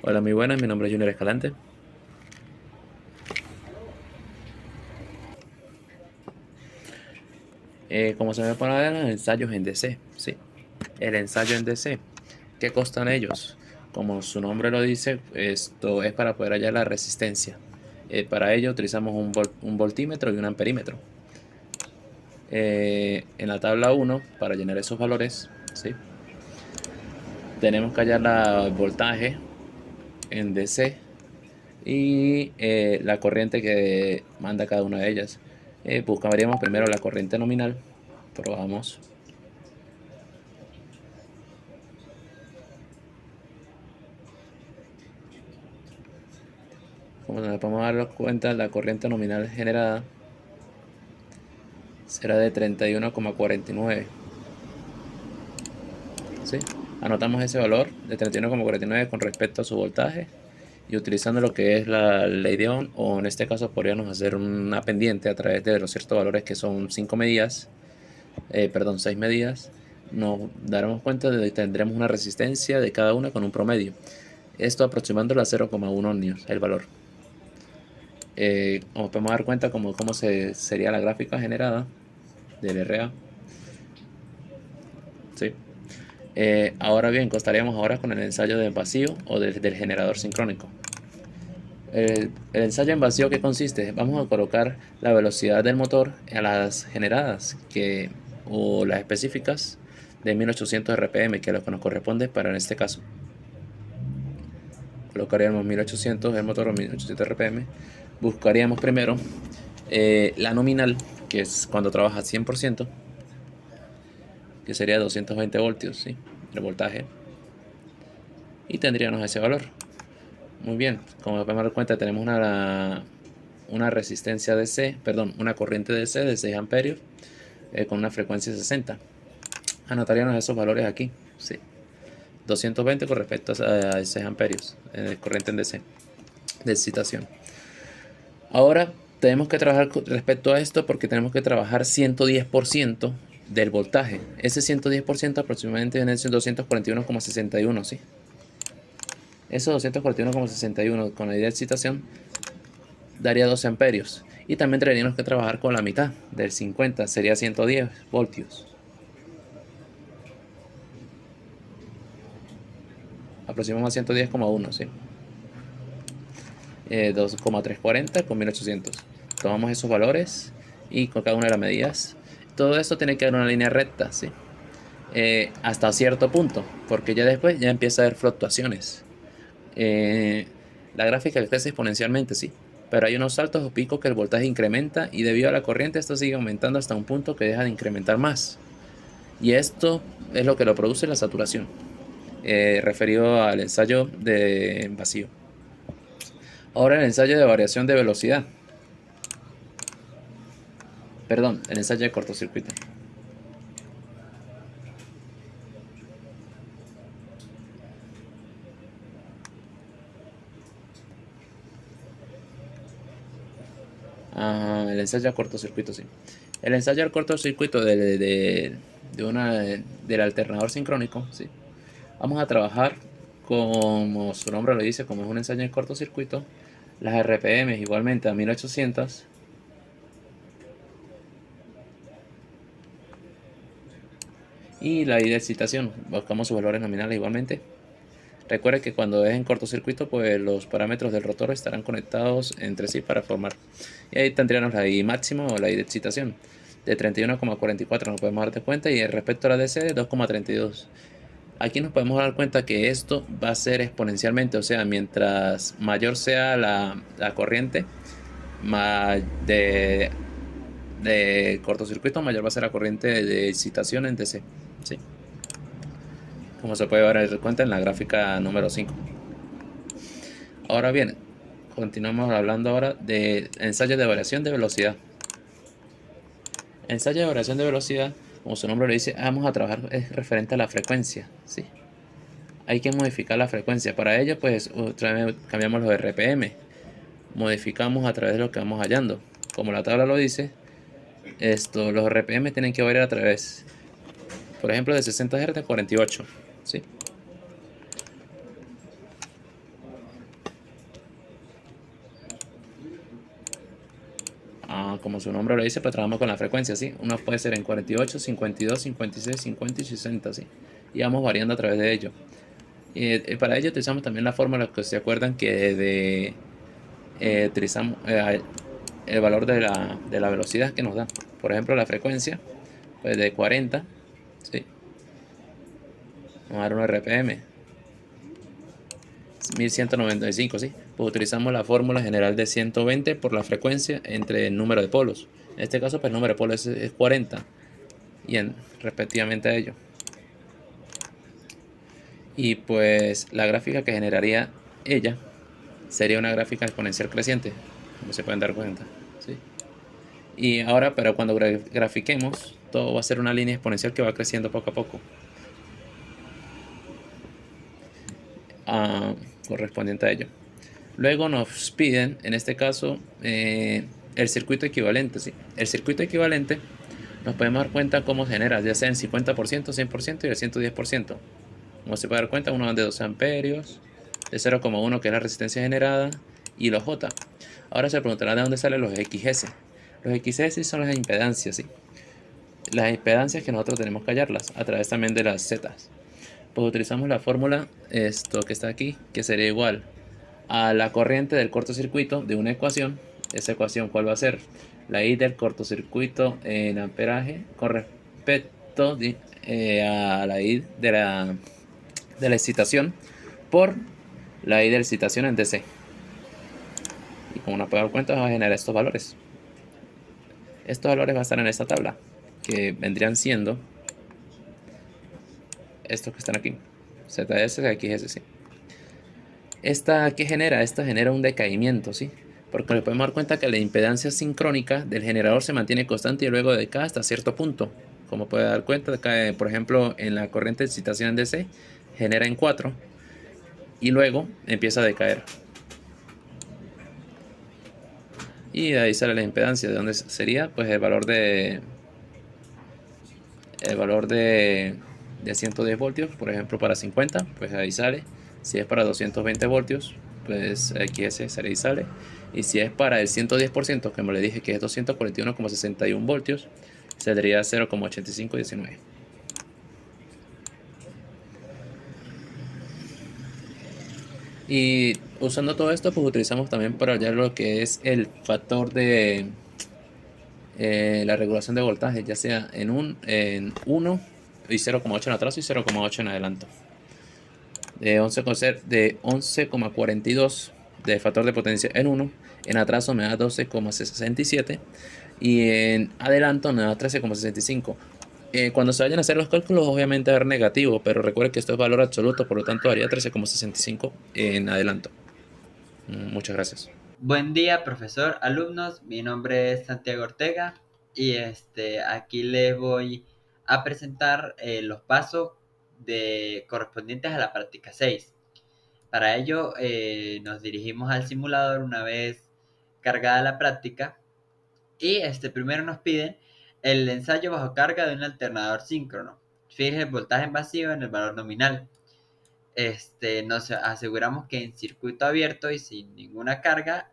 Hola, muy buenas, mi nombre es Junior Escalante. Como se me pone a ver, ensayos en DC, sí. El ensayo en DC. ¿Qué costan ellos? Como su nombre lo dice, esto es para poder hallar la resistencia. Para ello utilizamos un voltímetro y un amperímetro. En la tabla 1, para llenar esos valores, ¿sí? Tenemos que hallar el voltaje en DC y la corriente que manda cada una de ellas. Buscaríamos primero la corriente nominal. Probamos. Como nos podemos dar cuenta, la corriente nominal generada será de 31,49. ¿Sí? Anotamos ese valor de 31,49 con respecto a su voltaje y utilizando lo que es la ley de Ohm, o en este caso podríamos hacer una pendiente a través de los ciertos valores que son 5 medidas, 6 medidas, nos daremos cuenta de que tendremos una resistencia de cada una con un promedio. Esto aproximándolo a 0,1 ohmios, el valor. Como podemos dar cuenta cómo sería la gráfica generada del RA. ¿Sí? Ahora bien, contaríamos ahora con el ensayo de vacío o del generador sincrónico. El ensayo en vacío, ¿qué consiste? Vamos a colocar la velocidad del motor a las generadas o las específicas de 1800 RPM, que es lo que nos corresponde para en este caso. Colocaríamos 1800 el motor o 1800 RPM. Buscaríamos primero la nominal, que es cuando trabaja 100%, que sería 220 voltios, ¿sí? El voltaje. Y tendríamos ese valor. Muy bien, como podemos dar cuenta, tenemos una resistencia DC, perdón, una corriente DC de 6 amperios con una frecuencia de 60. Anotaríamos esos valores aquí, sí. 220 con respecto a 6 amperios de corriente en DC, de excitación. Ahora tenemos que trabajar respecto a esto porque tenemos que trabajar 110% del voltaje. Ese 110% aproximadamente viene siendo 241,61, ¿sí? Esos 241,61 con la idea de excitación daría 12 amperios. Y también tendríamos que trabajar con la mitad del 50, sería 110 voltios. Aproximamos a 110,1, ¿sí? 2,340 con 1800. Tomamos esos valores y con cada una de las medidas. Todo esto tiene que haber una línea recta, ¿sí? Hasta cierto punto, porque ya después ya empieza a haber fluctuaciones. La gráfica crece exponencialmente, sí, pero hay unos saltos o picos que el voltaje incrementa y debido a la corriente esto sigue aumentando hasta un punto que deja de incrementar más. Y esto es lo que lo produce la saturación, referido al ensayo de vacío. Ahora el ensayo de variación de velocidad. Perdón, el ensayo de cortocircuito. El ensayo a cortocircuito, sí. El ensayo al cortocircuito del alternador sincrónico, sí. Vamos a trabajar, como su nombre lo dice, como es un ensayo en cortocircuito, las RPM igualmente a 1800. Y la I de excitación, buscamos sus valores nominales igualmente. Recuerde que cuando es en cortocircuito, pues los parámetros del rotor estarán conectados entre sí para formar. Y ahí tendríamos la I máximo o la I de excitación de 31,44, nos podemos dar cuenta, y respecto a la DC de 2,32. Aquí nos podemos dar cuenta que esto va a ser exponencialmente, o sea, mientras mayor sea la corriente de, de cortocircuito, mayor va a ser la corriente de excitación en DC, ¿sí? Como se puede dar cuenta en la gráfica número 5. Ahora bien, continuamos hablando ahora de ensayo de variación de velocidad. Ensayo de variación de velocidad, como su nombre lo dice, vamos a trabajar es referente a la frecuencia, ¿sí? Hay que modificar la frecuencia. Para ello, pues otra vez cambiamos los RPM. Modificamos a través de lo que vamos hallando. Como la tabla lo dice, los RPM tienen que variar a través, por ejemplo, de 60 Hz a 48, ¿sí? como su nombre lo dice, pues trabajamos con la frecuencia, ¿sí? Uno puede ser en 48, 52, 56, 50 y 60, ¿sí? Y vamos variando a través de ello. Para ello utilizamos también la fórmula que se acuerdan que utilizamos el valor de la velocidad que nos da. Por ejemplo, la frecuencia, pues de 40, ¿sí? Vamos a dar 1 RPM, 1195, ¿sí? Pues utilizamos la fórmula general de 120 por la frecuencia entre el número de polos. En este caso, pues el número de polos es 40 y respectivamente a ello. Y pues la gráfica que generaría ella sería una gráfica exponencial creciente, como se pueden dar cuenta, ¿sí? Y ahora, pero cuando grafiquemos, todo va a ser una línea exponencial que va creciendo poco a poco, ah, correspondiente a ello. Luego nos piden, en este caso, el circuito equivalente, ¿sí? El circuito equivalente nos podemos dar cuenta cómo genera, ya sea en 50%, 100% y el 110%. Como se puede dar cuenta, uno de 12 amperios, de 0,1 que es la resistencia generada, y los J. Ahora se preguntará de dónde salen los XS. Los XS son las impedancias, ¿sí? Las impedancias que nosotros tenemos que hallarlas a través también de las Z. Pues utilizamos la fórmula, esto que está aquí, que sería igual a la corriente del cortocircuito de una ecuación. Esa ecuación, ¿cuál va a ser? La I del cortocircuito en amperaje con respecto a la I de la excitación por la I de la excitación en DC. Y como nos puede dar cuenta, va a generar estos valores. Estos valores van a estar en esta tabla, que vendrían siendo estos que están aquí. ZS, XS, sí. ¿Esta qué genera? Esta genera un decaimiento, ¿sí? Porque le podemos dar cuenta que la impedancia sincrónica del generador se mantiene constante y luego decae hasta cierto punto. Como puede dar cuenta, decae, por ejemplo, en la corriente de excitación en DC, genera en 4 y luego empieza a decaer. Y de ahí sale la impedancia, de donde sería pues el valor de 110 voltios, por ejemplo para 50, pues ahí sale. Si es para 220 voltios, pues XS sale y sale. Y si es para el 110%, como le dije que es 241,61 voltios, saldría 0,8519. Y usando todo esto, pues utilizamos también para hallar lo que es el factor de la regulación de voltaje, ya sea en 1 y 0,8 en atraso y 0,8 en adelanto. De 11,42 de factor de potencia en 1, en atraso me da 12,67 y en adelanto me da 13,65. Cuando se vayan a hacer los cálculos, obviamente va a haber negativo, pero recuerde que esto es valor absoluto, por lo tanto daría 13,65 en adelanto. Muchas gracias. Buen día, profesor, alumnos. Mi nombre es Santiago Ortega y aquí les voy a presentar los pasos correspondientes a la práctica 6. Para ello, nos dirigimos al simulador una vez cargada la práctica y primero nos piden el ensayo bajo carga de un alternador síncrono. Fije el voltaje en vacío en el valor nominal. Nos aseguramos que en circuito abierto y sin ninguna carga,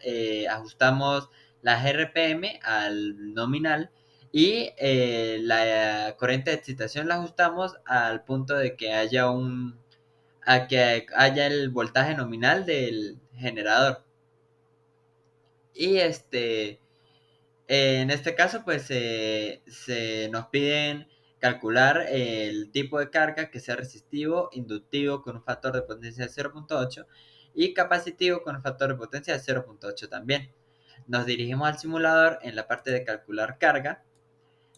ajustamos las RPM al nominal y la corriente de excitación la ajustamos al punto de que haya el voltaje nominal del generador. Y en este caso, pues se nos piden calcular el tipo de carga que sea resistivo, inductivo con un factor de potencia de 0,8 y capacitivo con un factor de potencia de 0,8 también. Nos dirigimos al simulador en la parte de calcular carga.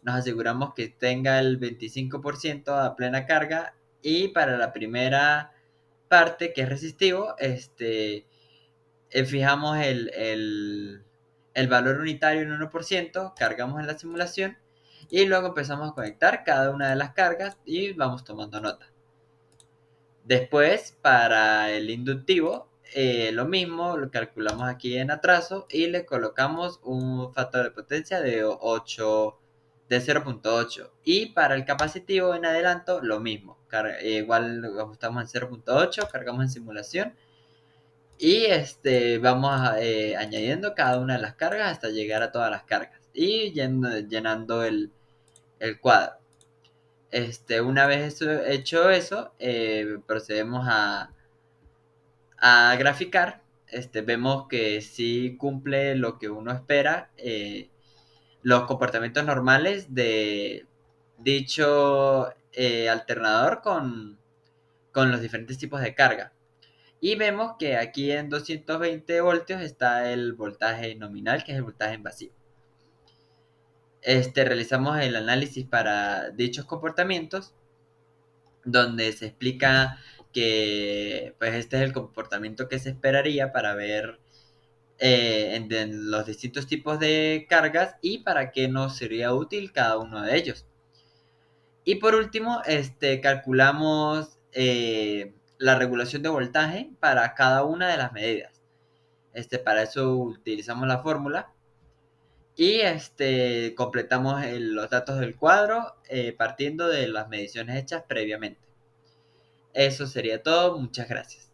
Nos aseguramos que tenga el 25% a plena carga y para la primera parte que es resistivo, fijamos el valor unitario en 1%, cargamos en la simulación y luego empezamos a conectar cada una de las cargas y vamos tomando nota. Después, para el inductivo, lo mismo, lo calculamos aquí en atraso y le colocamos un factor de potencia de 0,8. Y para el capacitivo en adelanto, lo mismo. Igual lo ajustamos en 0,8, cargamos en simulación y vamos añadiendo cada una de las cargas hasta llegar a todas las cargas. y llenando el cuadro. Una vez hecho eso, procedemos a graficar. Vemos que sí cumple lo que uno espera, los comportamientos normales de dicho alternador con los diferentes tipos de carga. Y vemos que aquí en 220 voltios está el voltaje nominal, que es el voltaje en vacío. Realizamos el análisis para dichos comportamientos, donde se explica que pues este es el comportamiento que se esperaría para ver en los distintos tipos de cargas y para qué nos sería útil cada uno de ellos. Y por último, calculamos la regulación de voltaje para cada una de las medidas. Para eso utilizamos la fórmula y completamos los datos del cuadro partiendo de las mediciones hechas previamente. Eso sería todo. Muchas gracias.